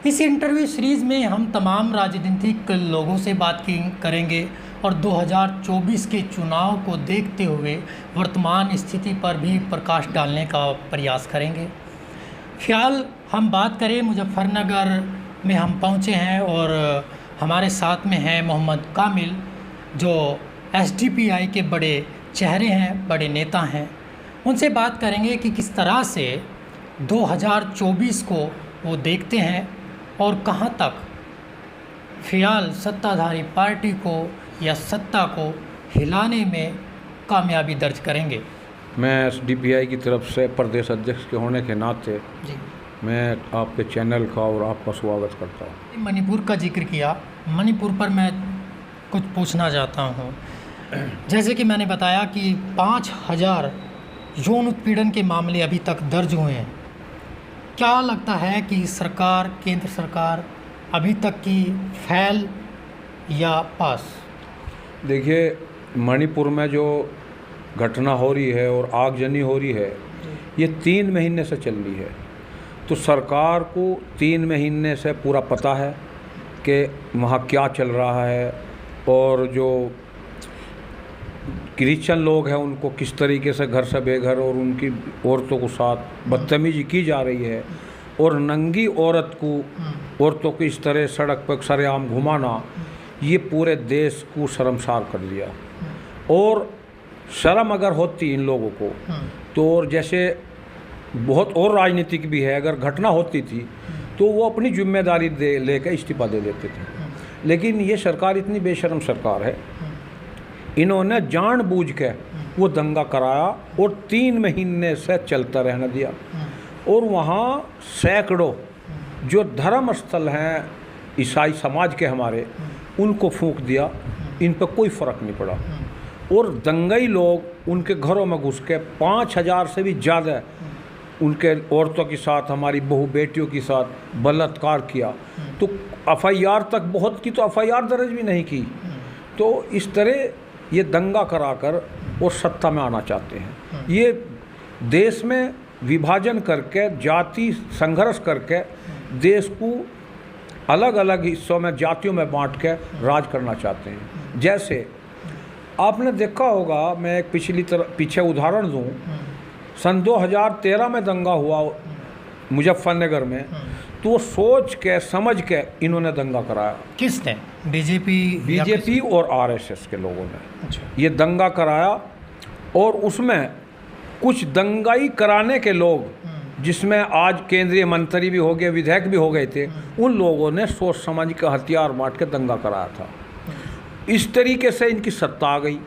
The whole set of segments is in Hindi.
इस इंटरव्यू सीरीज़ में हम तमाम राजनीतिक लोगों से बात करेंगे और 2024 के चुनाव को देखते हुए वर्तमान स्थिति पर भी प्रकाश डालने का प्रयास करेंगे। फ़िलहाल हम बात करें, मुजफ्फरनगर में हम पहुंचे हैं और हमारे साथ में हैं मोहम्मद कामिल, जो एसडीपीआई के बड़े चेहरे हैं, बड़े नेता हैं। उनसे बात करेंगे कि किस तरह से 2024 को वो देखते हैं और कहां तक फ़िलहाल सत्ताधारी पार्टी को या सत्ता को हिलाने में कामयाबी दर्ज करेंगे। मैं एसडीपीआई की तरफ से प्रदेश अध्यक्ष के होने के नाते जी, मैं आपके चैनल का और आपका स्वागत करता हूँ। मणिपुर का जिक्र किया, मणिपुर पर मैं कुछ पूछना चाहता हूँ। जैसे कि मैंने बताया कि 5000 यौन उत्पीड़न के मामले अभी तक दर्ज हुए हैं। क्या लगता है कि सरकार, केंद्र सरकार अभी तक की फेल या पास? देखिए, मणिपुर में जो घटना हो रही है और आगजनी हो रही है, ये 3 महीने से चल रही है। तो सरकार को 3 महीने से पूरा पता है कि वहाँ क्या चल रहा है और जो क्रिश्चियन लोग हैं उनको किस तरीके से घर से बेघर और उनकी औरतों के साथ बदतमीजी की जा रही है और नंगी औरतों को इस तरह सड़क पर सरेआम घुमाना, ये पूरे देश को शर्मसार कर दिया। और शर्म अगर होती इन लोगों को तो, और जैसे बहुत और राजनीतिक भी है, अगर घटना होती थी तो वो अपनी जिम्मेदारी लेकर इस्तीफा दे देते थे। लेकिन ये सरकार इतनी बेशर्म सरकार है, इन्होंने जानबूझ के वो दंगा कराया और 3 महीने से चलता रहने दिया। और वहाँ सैकड़ों जो धर्म स्थल हैं ईसाई समाज के हमारे, उनको फूंक दिया। इन पर कोई फ़र्क नहीं पड़ा। और दंगाई लोग उनके घरों में घुस के 5000 से भी ज़्यादा उनके औरतों के साथ, हमारी बहू बेटियों के साथ बलात्कार किया। तो एफआईआर तक बहुत की, तो एफआईआर दर्ज भी नहीं की। तो इस तरह ये दंगा कराकर और सत्ता में आना चाहते हैं। ये देश में विभाजन करके, जाति संघर्ष करके देश को अलग अलग हिस्सों में, जातियों में बांट के राज करना चाहते हैं। जैसे आपने देखा होगा, मैं एक पीछे उदाहरण दूं, सन 2013 में दंगा हुआ मुजफ्फरनगर में, तो सोच के समझ के इन्होंने दंगा कराया। किसने? बीजेपी और आरएसएस के लोगों ने। अच्छा। ये दंगा कराया और उसमें कुछ दंगाई कराने के लोग, जिसमें आज केंद्रीय मंत्री भी हो गए, विधायक भी हो गए थे, उन लोगों ने सोच समझ के हथियार बांट के दंगा कराया था। इस तरीके से इनकी सत्ता आ गई।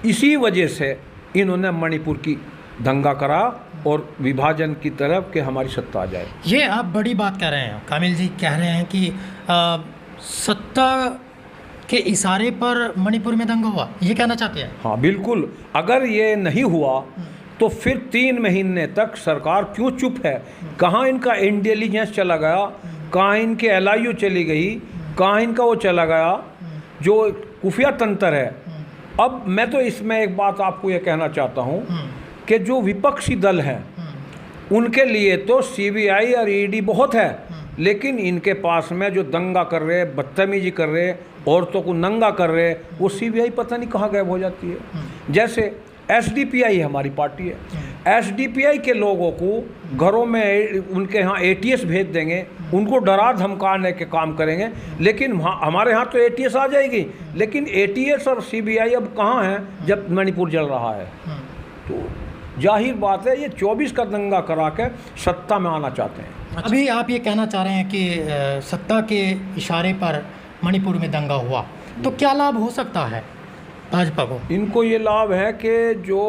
इसी वजह से इन्होंने मणिपुर की दंगा करा और विभाजन की तरफ कि हमारी सत्ता आ जाए। ये आप बड़ी बात कह रहे हैं कामिल जी, कह रहे हैं कि सत्ता के इशारे पर मणिपुर में दंगा हुआ, ये कहना चाहते हैं? हाँ बिल्कुल। अगर ये नहीं हुआ तो फिर 3 महीने तक सरकार क्यों चुप है? कहाँ इनका इंटेलिजेंस चला गया, कहाँ इनके एलआईयू चली गई, कहाँ इनका वो चला गया जो खुफिया तंत्र है। अब मैं तो इसमें एक बात आपको ये कहना चाहता हूँ कि जो विपक्षी दल हैं उनके लिए तो सीबीआई और ईडी बहुत है, लेकिन इनके पास में जो दंगा कर रहे, बदतमीजी कर रहे, औरतों को नंगा कर रहे, वो सीबीआई पता नहीं कहाँ गायब हो जाती है। जैसे एसडीपीआई हमारी पार्टी है, एसडीपीआई के लोगों को घरों में उनके यहाँ एटीएस भेज देंगे, उनको डरा धमकाने के काम करेंगे। लेकिन हमारे यहाँ तो एटीएस आ जाएगी, लेकिन एटीएस और सीबीआई अब कहाँ है जब मणिपुर जल रहा है। तो जाहिर बात है ये 24 का दंगा करा के सत्ता में आना चाहते हैं। अभी आप ये कहना चाह रहे हैं कि सत्ता के इशारे पर मणिपुर में दंगा हुआ, तो क्या लाभ हो सकता है भाजपा को? इनको ये लाभ है कि जो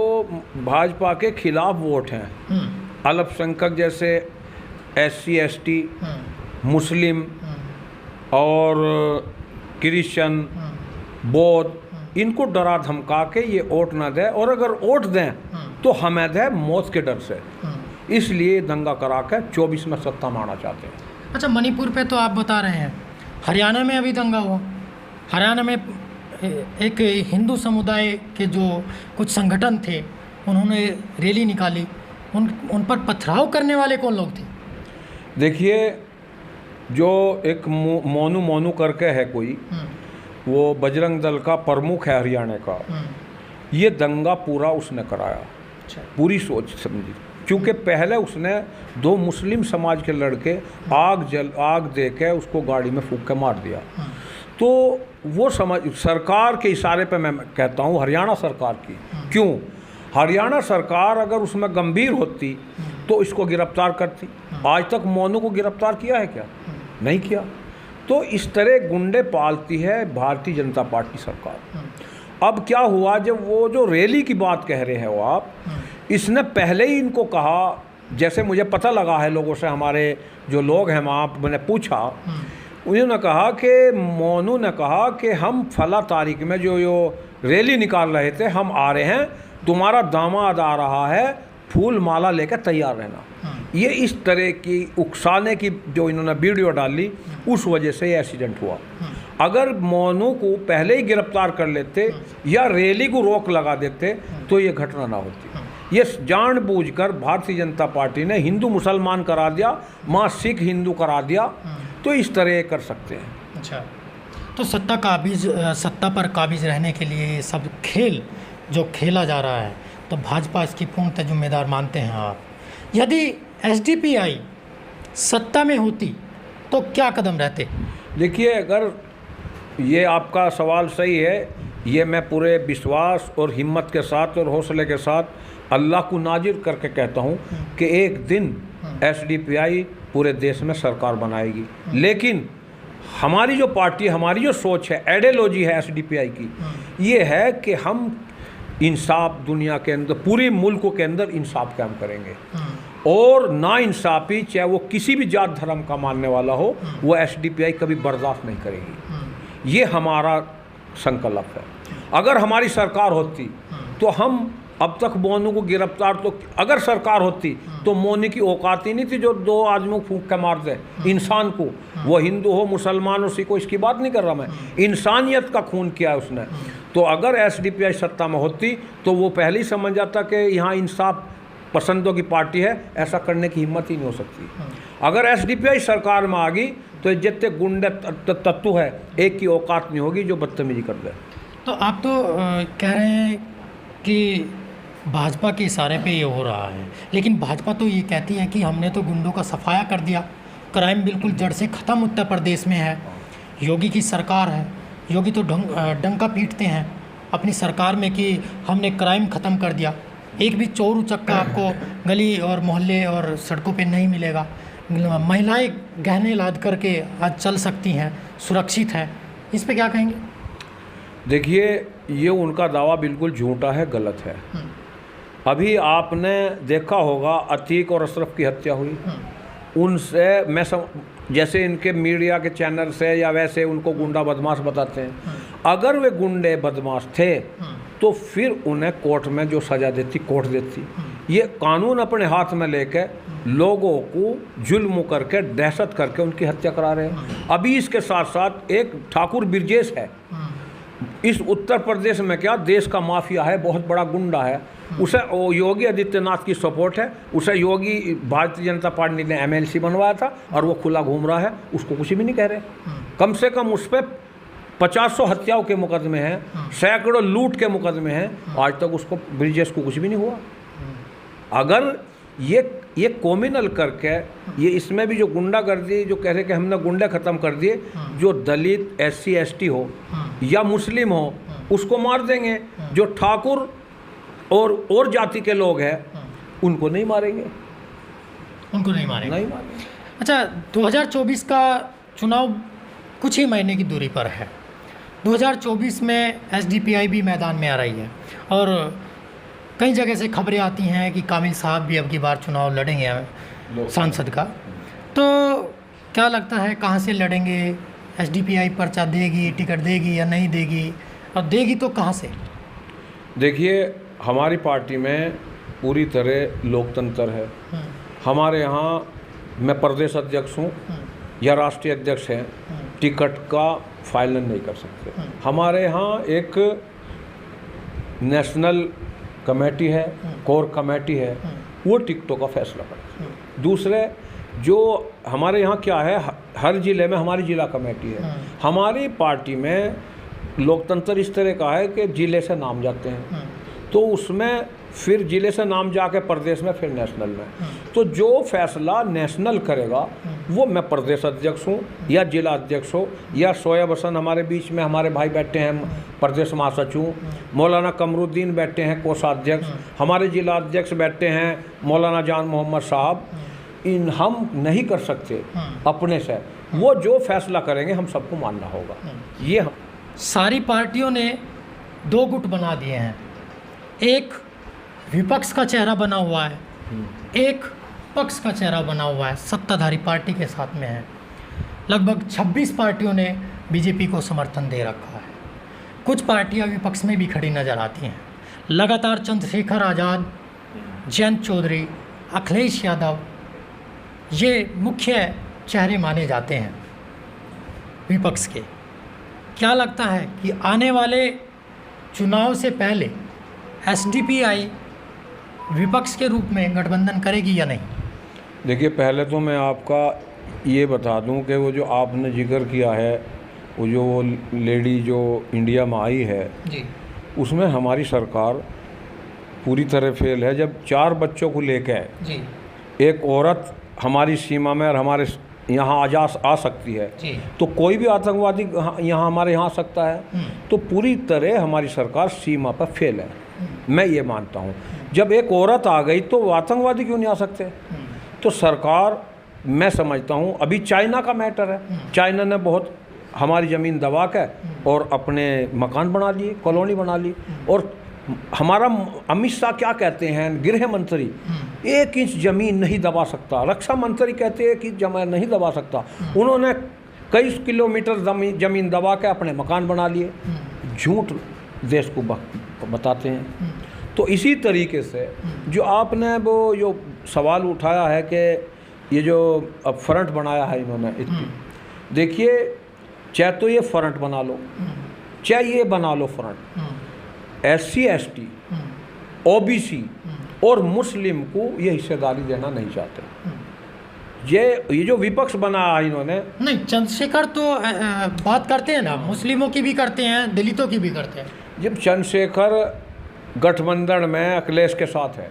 भाजपा के खिलाफ वोट हैं, अल्पसंख्यक जैसे एससी एसटी, मुस्लिम और क्रिश्चियन, बौद्ध, इनको डरा धमका के ये वोट ना दें, और अगर वोट दें तो हमें दें मौत के डर से। इसलिए दंगा करा के 24 में सत्ता में आना चाहते हैं। अच्छा, मणिपुर पे तो आप बता रहे हैं, हरियाणा में अभी दंगा हुआ। हरियाणा में एक हिंदू समुदाय के जो कुछ संगठन थे, उन्होंने रैली निकाली, उन पर पथराव करने वाले कौन लोग थे? देखिए, जो एक मोनू मोनू करके है कोई, वो बजरंग दल का प्रमुख है हरियाणा का, ये दंगा पूरा उसने कराया, पूरी सोच समझी। क्योंकि पहले उसने 2 मुस्लिम समाज के लड़के आग दे के उसको गाड़ी में फूंक के मार दिया। तो वो सरकार के इशारे पे मैं कहता हूँ, हरियाणा सरकार की। क्यों? हरियाणा सरकार अगर उसमें गंभीर होती तो इसको गिरफ्तार करती। आज तक मोनू को गिरफ्तार किया है क्या? नहीं किया। तो इस तरह गुंडे पालती है भारतीय जनता पार्टी सरकार। अब क्या हुआ, जब वो जो रैली की बात कह रहे हैं वो आप, इसने पहले ही इनको कहा, जैसे मुझे पता लगा है लोगों से, हमारे जो लोग हैं वहाँ मैंने पूछा, उन्होंने कहा कि मोनू ने कहा कि हम फला तारीख में जो रैली निकाल रहे थे, हम आ रहे हैं, तुम्हारा दामाद आ रहा है, फूल माला लेकर तैयार रहना। ये इस तरह की उकसाने की जो इन्होंने वीडियो डाली, उस वजह से ये एक्सीडेंट हुआ। अगर मोनू को पहले ही गिरफ्तार कर लेते या रैली को रोक लगा देते तो ये घटना ना होती। ये जानबूझकर भारतीय जनता पार्टी ने हिंदू मुसलमान करा दिया, माँ सिख हिंदू करा दिया, तो इस तरह कर सकते हैं। अच्छा, तो सत्ता पर काबिज रहने के लिए ये सब खेल जो खेला जा रहा है, तो भाजपा इसकी पूर्णतः जिम्मेदार मानते हैं आप? यदि एसडीपीआई सत्ता में होती तो क्या कदम रहते? देखिए, अगर ये आपका सवाल सही है, ये मैं पूरे विश्वास और हिम्मत के साथ और हौसले के साथ अल्लाह को नाजिर करके कहता हूँ कि एक दिन एसडीपीआई पूरे देश में सरकार बनाएगी। लेकिन हमारी जो पार्टी, हमारी जो सोच है, आइडियोलॉजी है एसडीपीआई की, ये है कि हम इंसाफ दुनिया के अंदर, पूरे मुल्क के अंदर इंसाफ कायम करेंगे, और ना इंसाफी चाहे वो किसी भी जात धर्म का मानने वाला हो, वो एसडीपीआई कभी बर्दाश्त नहीं करेगी। ये हमारा संकल्प है। अगर हमारी सरकार होती तो हम अब तक मोनू को गिरफ्तार, तो अगर सरकार होती तो मोनू की औकात ही नहीं थी जो 2 आदमियों को फूंक के मार दे इंसान को, वो हिंदू हो मुसलमान हो सिख हो, इसकी बात नहीं कर रहा मैं, इंसानियत का खून किया है उसने। तो अगर एसडीपीआई सत्ता में होती तो वो पहले ही समझ जाता कि यहाँ इंसाफ पसंदों की पार्टी है, ऐसा करने की हिम्मत ही नहीं हो सकती। अगर एसडीपीआई सरकार में आ गई तो जितने गुंडे तत्व है, एक की औकात नहीं होगी जो बदतमीजी कर दे। तो आप तो कह रहे हैं कि भाजपा के इशारे पे ये हो रहा है, लेकिन भाजपा तो ये कहती है कि हमने तो गुंडों का सफाया कर दिया, क्राइम बिल्कुल जड़ से ख़त्म उत्तर प्रदेश में है, योगी की सरकार है, योगी तो डंका पीटते हैं अपनी सरकार में कि हमने क्राइम ख़त्म कर दिया, एक भी चोर उचक्का आपको गली और मोहल्ले और सड़कों पे नहीं मिलेगा, महिलाएं गहने लाद करके आज चल सकती हैं, सुरक्षित है। इस पे क्या कहेंगे? देखिए, ये उनका दावा बिल्कुल झूठा है, गलत है। अभी आपने देखा होगा अतीक और अशरफ की हत्या हुई, उनसे मैं जैसे इनके मीडिया के चैनल से या वैसे उनको गुंडा बदमाश बताते हैं, अगर वे गुंडे बदमाश थे तो फिर उन्हें कोर्ट में जो सज़ा देती कोर्ट देती। ये कानून अपने हाथ में लेकर लोगों को जुल्म करके, दहशत करके उनकी हत्या करा रहे हैं। अभी इसके साथ साथ एक ठाकुर बिरजेश है, इस उत्तर प्रदेश में क्या देश का माफिया है, बहुत बड़ा गुंडा है, उसे योगी आदित्यनाथ की सपोर्ट है, उसे योगी भारतीय जनता पार्टी ने एमएलसी बनवाया था और वो खुला घूम रहा है, उसको कुछ भी नहीं कह रहे। कम से कम उस पर 50 हत्याओं के मुकदमे हैं, सैकड़ों लूट के मुकदमे हैं, आज तक उसको ब्रिजेश को कुछ भी नहीं हुआ। अगर ये कॉम्युनल करके, ये इसमें भी जो गुंडागर्दी जो कह रहे कि हमने गुंडे ख़त्म कर दिए, जो दलित SC ST हो या मुस्लिम हो उसको मार देंगे, जो ठाकुर और जाति के लोग हैं उनको नहीं मारेंगे, उनको नहीं मारेंगे। अच्छा, 2024 का चुनाव कुछ ही महीने की दूरी पर है। 2024 में एसडीपीआई भी मैदान में आ रही है और कई जगह से खबरें आती हैं कि कामिल साहब भी अब की बार चुनाव लड़ेंगे सांसद का। तो क्या लगता है कहाँ से लड़ेंगे? एसडीपीआई पर्चा देगी, टिकट देगी या नहीं देगी, और देगी तो कहाँ से? देखिए, हमारी पार्टी में पूरी तरह लोकतंत्र है। हमारे यहाँ मैं प्रदेश अध्यक्ष हूँ या राष्ट्रीय अध्यक्ष हैं, टिकट का फाइनल नहीं कर सकते। हमारे यहाँ एक नेशनल कमेटी है, कोर कमेटी है, वो टिकटों का फैसला करती है। दूसरे जो हमारे यहाँ क्या है, हर ज़िले में हमारी जिला कमेटी है। हमारी पार्टी में लोकतंत्र इस तरह का है कि ज़िले से नाम जाते हैं, तो उसमें फिर ज़िले से नाम जाके प्रदेश में, फिर नेशनल में। तो जो फैसला नेशनल करेगा वो, मैं प्रदेश अध्यक्ष हूँ या जिला अध्यक्ष हो, या शोएब हसन हमारे बीच में हमारे भाई बैठे हैं प्रदेश महासचिव, मौलाना कमरुद्दीन बैठे हैं कोषाध्यक्ष, हमारे जिला अध्यक्ष बैठे हैं मौलाना जान मोहम्मद साहब। हम नहीं कर सकते अपने से, वो जो फैसला करेंगे हम सबको मानना होगा। ये सारी पार्टियों ने दो गुट बना दिए हैं, एक विपक्ष का चेहरा बना हुआ है, एक पक्ष का चेहरा बना हुआ है, सत्ताधारी पार्टी के साथ में है। लगभग 26 पार्टियों ने बीजेपी को समर्थन दे रखा है। कुछ पार्टियां विपक्ष में भी खड़ी नज़र आती हैं। लगातार चंद्रशेखर आज़ाद, जयंत चौधरी, अखिलेश यादव ये मुख्य चेहरे माने जाते हैं विपक्ष के। क्या लगता है कि आने वाले चुनाव से पहले एसडीपीआई विपक्ष के रूप में गठबंधन करेगी या नहीं? देखिए, पहले तो मैं आपका ये बता दूं कि वो जो आपने जिक्र किया है, वो जो लेडी जो इंडिया में आई है जी, उसमें हमारी सरकार पूरी तरह फेल है। जब 4 बच्चों को लेकर जी, एक औरत हमारी सीमा में और हमारे यहाँ आ सकती है, जी, तो कोई भी आतंकवादी यहाँ हमारे यहाँ आ सकता है। तो पूरी तरह हमारी सरकार सीमा पर फेल है, मैं ये मानता हूँ। जब एक औरत आ गई तो आतंकवादी क्यों नहीं आ सकते? तो सरकार, मैं समझता हूँ, अभी चाइना का मैटर है, चाइना ने बहुत हमारी ज़मीन दबा के और अपने मकान बना लिए, कॉलोनी बना ली। और हमारा अमित शाह क्या कहते हैं, गृह मंत्री, 1 इंच ज़मीन नहीं दबा सकता। रक्षा मंत्री कहते हैं कि ज़मीन नहीं दबा सकता। उन्होंने कई किलोमीटर ज़मीन दबा के अपने मकान बना लिए। झूठ देश को बताते हैं। तो इसी तरीके से जो आपने वो जो सवाल उठाया है कि ये जो अब फ्रंट बनाया है इन्होंने, देखिए, चाहे तो ये फ्रंट बना लो, चाहे ये बना लो फ्रंट, SC ST OBC और मुस्लिम को ये हिस्सेदारी देना नहीं चाहते। ये जो विपक्ष बना है इन्होंने, नहीं, चंद्रशेखर तो बात करते हैं ना, मुस्लिमों की भी करते हैं, दलितों की भी करते हैं। जब चंद्रशेखर गठबंधन में अखिलेश के साथ है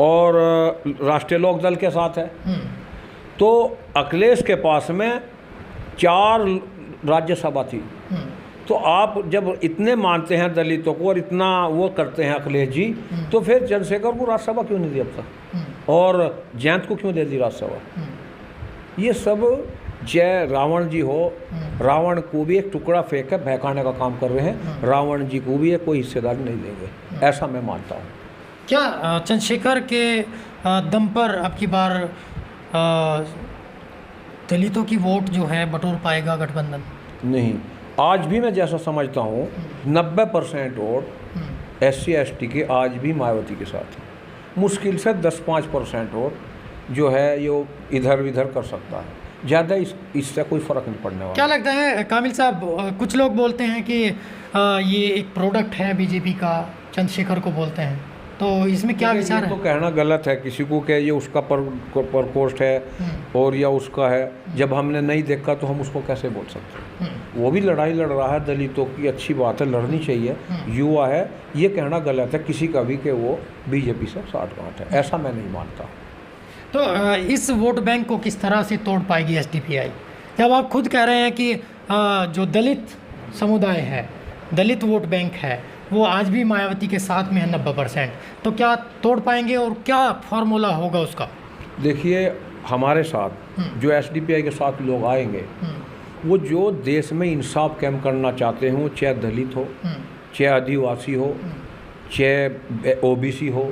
और राष्ट्रीय लोक दल के साथ है, तो अखिलेश के पास में 4 राज्यसभा थी। तो आप जब इतने मानते हैं दलितों को और इतना वो करते हैं अखिलेश जी, तो फिर चंद्रशेखर को राज्यसभा क्यों नहीं दी अब तक, और जयंत को क्यों दे दी राज्यसभा? ये सब जय रावण जी हो, रावण को भी एक टुकड़ा फेंक कर बहकाने का काम कर रहे हैं। रावण जी को भी ये कोई हिस्सेदारी नहीं देंगे, ऐसा मैं मानता हूँ। क्या चंद्रशेखर के दम पर अब की बार दलितों की वोट जो है बटोर पाएगा गठबंधन? नहीं, आज भी मैं जैसा समझता हूँ 90% वोट SC ST के आज भी मायावती के साथ है। मुश्किल से 10-5% वोट जो है ये इधर उधर कर सकता है, ज़्यादा इससे कोई फ़र्क नहीं पड़ने वाला। क्या लगता है कामिल साहब, कुछ लोग बोलते हैं कि ये एक प्रोडक्ट है बीजेपी का, चंद्रशेखर को बोलते हैं, तो इसमें क्या विचार है? तो कहना गलत है किसी को कि ये उसका प्रकोष्ठ है और या उसका है। जब हमने नहीं देखा तो हम उसको कैसे बोल सकते हैं? वो भी लड़ाई लड़ रहा है दलितों की, अच्छी बात है, लड़नी चाहिए, युवा है। ये कहना गलत है किसी का भी कि वो बीजेपी से साठगांठ है, ऐसा मैं नहीं मानता। तो इस वोट बैंक को किस तरह से तोड़ पाएगी एसडीपीआई? जब आप खुद कह रहे हैं कि जो दलित समुदाय है, दलित वोट बैंक है, वो आज भी मायावती के साथ में है 90%, तो क्या तोड़ पाएंगे और क्या फार्मूला होगा उसका? देखिए, हमारे साथ जो एसडीपीआई के साथ लोग आएंगे, वो जो देश में इंसाफ कायम करना चाहते हों, चाहे दलित हो, चाहे आदिवासी हो, चाहे ओबीसी हो,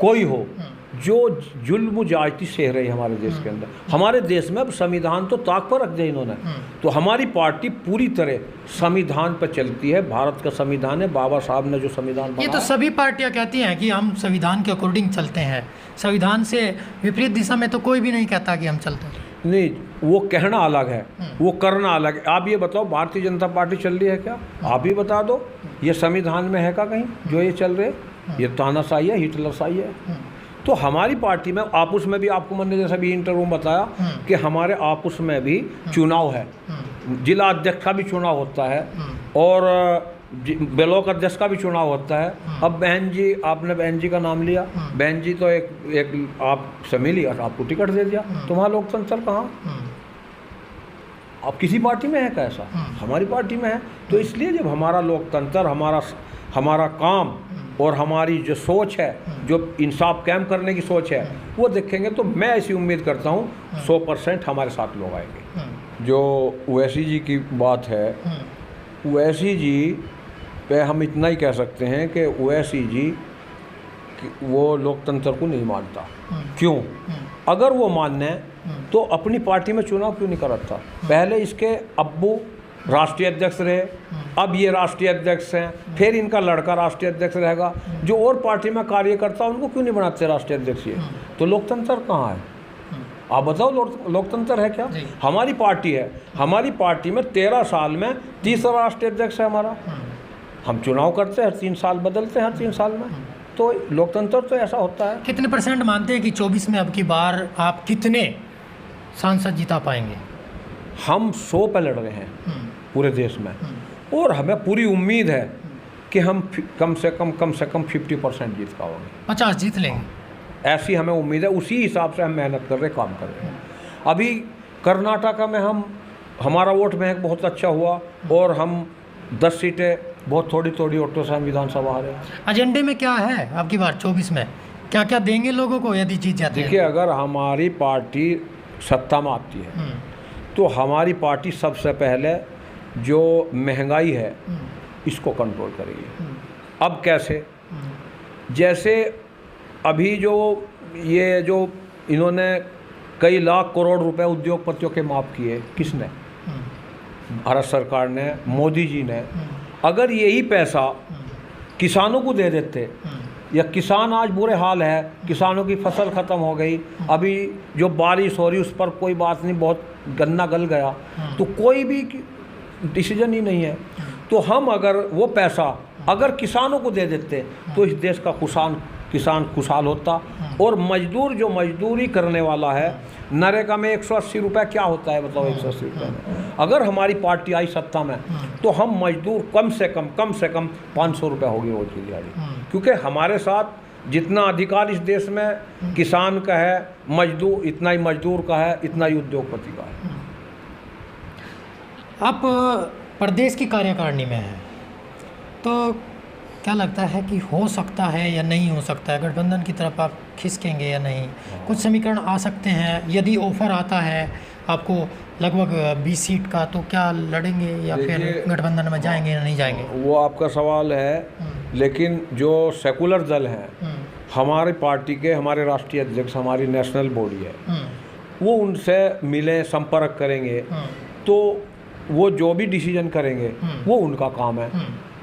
कोई हो, जो जुल्म ज्यादती सह रही है हमारे देश के अंदर। हमारे देश में अब संविधान तो ताक पर रख दिया इन्होंने, तो हमारी पार्टी पूरी तरह संविधान पर चलती है। भारत का संविधान है, बाबा साहब ने जो संविधान बनाया। ये तो सभी पार्टियां कहती हैं कि हम संविधान के अकॉर्डिंग चलते हैं, संविधान से विपरीत दिशा में तो कोई भी नहीं कहता कि हम चलते हैं। नहीं, वो कहना अलग है, वो करना अलग है। आप ये बताओ, भारतीय जनता पार्टी चल रही है क्या? आप ही बता दो, ये संविधान में है क्या कहीं जो ये चल रहे? ये तानाशाही है, हिटलरशाही है। तो हमारी पार्टी में आपस में भी, आपको मैंने जैसा भी इंटरव्यू में बताया कि हमारे आपस में भी चुनाव है, जिला अध्यक्ष का भी चुनाव होता है और ब्लॉक अध्यक्ष का भी चुनाव होता है। अब बहन जी, आपने बहन जी का नाम लिया, बहन जी तो एक आप से मिली और आपको टिकट दे दिया, तो वहाँ लोकतंत्र कहाँ? अब किसी पार्टी में है कैसा? हमारी पार्टी में है। तो इसलिए जब हमारा लोकतंत्र, हमारा काम और हमारी जो सोच है, जो इंसाफ कायम करने की सोच है, वो देखेंगे तो मैं ऐसी उम्मीद करता हूँ 100% हमारे साथ लोग आएंगे। जो ओवैसी जी की बात है, ओवैसी जी पे हम इतना ही कह सकते हैं कि ओवैसी जी वो लोकतंत्र को नहीं मानता। क्यों? अगर वो मानने तो अपनी पार्टी में चुनाव क्यों नहीं कराता? पहले इसके अब्बू राष्ट्रीय अध्यक्ष रहे, अब ये राष्ट्रीय अध्यक्ष हैं, फिर इनका लड़का राष्ट्रीय अध्यक्ष रहेगा। जो और पार्टी में कार्य करता उनको क्यों नहीं बनाते राष्ट्रीय अध्यक्ष? ये तो लोकतंत्र कहाँ है? आप बताओ, लोकतंत्र है क्या? हमारी पार्टी है, हमारी पार्टी में 13 साल में तीसरा राष्ट्रीय अध्यक्ष है हमारा। हम चुनाव करते हैं, हर 3 साल बदलते हैं, हर 3 साल में। तो लोकतंत्र तो ऐसा होता है। कितने % मानते हैं कि 24 में अब की बार आप कितने सांसद जिता पाएंगे? हम 100 पे लड़ रहे हैं पूरे देश में, और हमें पूरी उम्मीद है कि हम कम से कम 50% जीत पाओगे। 50 जीत लेंगे, ऐसी हमें उम्मीद है। उसी हिसाब से हम मेहनत कर रहे, काम कर रहे हैं। अभी कर्नाटका में हमारा वोट बैंक बहुत अच्छा हुआ और हम 10 सीटें बहुत थोड़ी वोटों से हम विधानसभा हारे। एजेंडे में क्या है आपकी बार 24 में? क्या क्या देंगे लोगों को यदि जीत जाते हैं? देखिए, अगर हमारी पार्टी सत्ता में आती है तो हमारी पार्टी सबसे पहले जो महंगाई है इसको कंट्रोल करेगी। अब कैसे? जैसे अभी जो इन्होंने कई लाख करोड़ रुपए उद्योगपतियों के माफ़ किए, किसने? भारत सरकार ने, मोदी जी ने। अगर यही पैसा किसानों को दे देते, या किसान आज बुरे हाल है, किसानों की फसल ख़त्म हो गई, अभी जो बारिश हो रही उस पर कोई बात नहीं, बहुत गन्ना गल गया, तो कोई भी डिसीजन ही नहीं है। तो हम अगर वो पैसा अगर किसानों को दे देते तो इस देश का किसान खुशहाल होता। और मजदूर, जो मजदूरी करने वाला है, नरेगा में 180 रुपये क्या होता है बताओ? 180 रुपये में अगर हमारी पार्टी आई सत्ता में तो हम मजदूर कम से कम 500 रुपये होगी रोज की दिहाड़ी। क्योंकि हमारे साथ जितना अधिकार इस देश में किसान का है, मजदूर इतना ही मजदूर का है, इतना ही उद्योगपति का है। आप प्रदेश की कार्यकारिणी में हैं, तो क्या लगता है कि हो सकता है या नहीं हो सकता है? गठबंधन की तरफ आप खिसकेंगे या नहीं? कुछ समीकरण आ सकते हैं, यदि ऑफर आता है आपको लगभग 20 सीट का, तो क्या लड़ेंगे या फिर गठबंधन में जाएंगे या नहीं जाएंगे? वो आपका सवाल है, लेकिन जो सेकुलर दल हैं, हमारी पार्टी के, हमारे राष्ट्रीय अध्यक्ष, हमारी नेशनल बॉडी है, वो उनसे मिले, संपर्क करेंगे, तो वो जो भी डिसीजन करेंगे वो उनका काम है।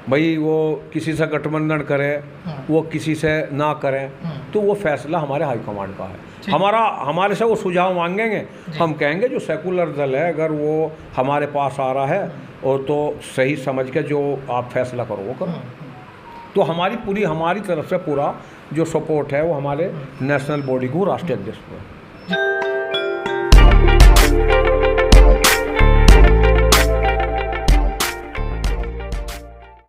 भाई वो किसी से गठबंधन करे, वो किसी से ना करें, तो वो फैसला हमारे हाईकमांड का है। हमारे से वो सुझाव मांगेंगे, हम कहेंगे जो सेकुलर दल है, अगर वो हमारे पास आ रहा है और तो सही समझ के जो आप फैसला करो वो करो। तो हमारी तरफ से पूरा जो सपोर्ट है वो हमारे नेशनल बॉडी को, राष्ट्रीय अध्यक्ष को है।